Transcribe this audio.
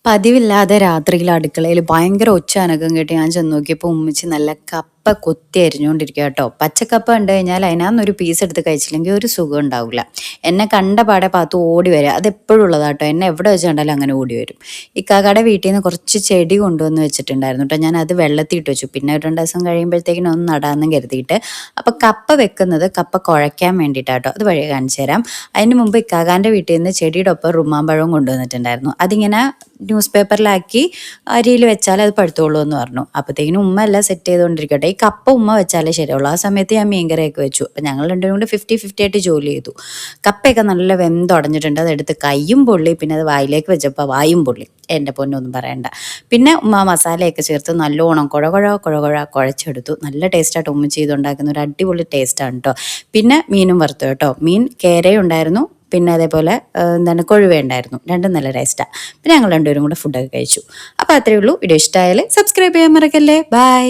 പതിവില്ലാതെ രാത്രിയിൽ അടുക്കളയിൽ ഭയങ്കര ഒച്ച അനക്കം കേട്ട് ഞാൻ ചെന്ന് നോക്കിയപ്പോൾ ഉമ്മച്ചി നല്ല കപ്പ കൊത്തി അരിഞ്ഞുകൊണ്ടിരിക്കുക കേട്ടോ. പച്ചക്കപ്പ കണ്ടു കഴിഞ്ഞാൽ അതിനകത്തൊരു പീസ് എടുത്ത് കഴിച്ചില്ലെങ്കിൽ ഒരു സുഖം ഉണ്ടാവില്ല. എന്നെ കണ്ട പാടെ പാത്തു ഓടി വരിക, അത് എപ്പോഴും ഉള്ളതാട്ടോ. എന്നെ എവിടെ വെച്ച് കണ്ടാലും അങ്ങനെ ഓടി വരും. ഇക്കാക്കയുടെ വീട്ടിൽ നിന്ന് കുറച്ച് ചെടി കൊണ്ടുവന്ന് വെച്ചിട്ടുണ്ടായിരുന്നു കേട്ടോ. ഞാൻ അത് വെള്ളത്തിൽ ഇട്ട് വെച്ചു. പിന്നെ ഒരു 2 ദിവസം കഴിയുമ്പോഴത്തേക്കിനും ഒന്ന് നടാമെന്ന് കരുതിയിട്ട്. അപ്പോൾ കപ്പ വെക്കുന്നത് കപ്പ കുഴയ്ക്കാൻ വേണ്ടിയിട്ടാട്ടോ. അത് വഴി കാണിച്ചു തരാം. അതിന് മുമ്പ് ഇക്കാക്കാൻ്റെ വീട്ടിൽ നിന്ന് ചെടിയുടെ ഒപ്പം റുമാമ്പഴവും കൊണ്ടുവന്നിട്ടുണ്ടായിരുന്നു. അതിങ്ങനെ ന്യൂസ് പേപ്പറിലാക്കി അരിയിൽ വെച്ചാൽ അത് പഴുത്തോളൂ എന്ന് പറഞ്ഞു. അപ്പോഴത്തേക്കിനും ഉമ്മ എല്ലാം സെറ്റ് ചെയ്തുകൊണ്ടിരിക്കട്ടെ. ഈ കപ്പ ഉമ്മ വെച്ചാലേ ശരിയുള്ളൂ. ആ സമയത്ത് ഞാൻ മീൻകറിയൊക്കെ വെച്ചു. അപ്പം ഞങ്ങൾ രണ്ടും കൂടെ 50-50 ആയിട്ട് ജോലി ചെയ്തു. കപ്പയൊക്കെ നല്ല വെന്തുടഞ്ഞിട്ടുണ്ട്. അതെടുത്ത് കയ്യും പൊള്ളി, പിന്നെ അത് വായിലേക്ക് വെച്ചപ്പോൾ വായും പൊള്ളി. എൻ്റെ പൊന്നൊന്നും പറയണ്ട. പിന്നെ ഉമ്മ മസാലയൊക്കെ ചേർത്ത് നല്ലോണം കുഴച്ചെടുത്തു. നല്ല ടേസ്റ്റായിട്ട് ഉമ്മ ചെയ്തുണ്ടാക്കുന്ന ഒരു അടിപൊളി ടേസ്റ്റാണ് കേട്ടോ. പിന്നെ മീനും വറുത്തു കേട്ടോ. മീൻ കേരയുണ്ടായിരുന്നു, പിന്നെ അതേപോലെ കൊഴുവ ഉണ്ടായിരുന്നു. രണ്ടും നല്ല ടേസ്റ്റാണ്. പിന്നെ ഞങ്ങൾ രണ്ടുപേരും കൂടെ ഫുഡൊക്കെ കഴിച്ചു. അപ്പോൾ അത്രയേ ഉള്ളൂ. വീഡിയോ ഇഷ്ടമായാൽ സബ്സ്ക്രൈബ് ചെയ്യാൻ മറക്കല്ലേ. ബൈ.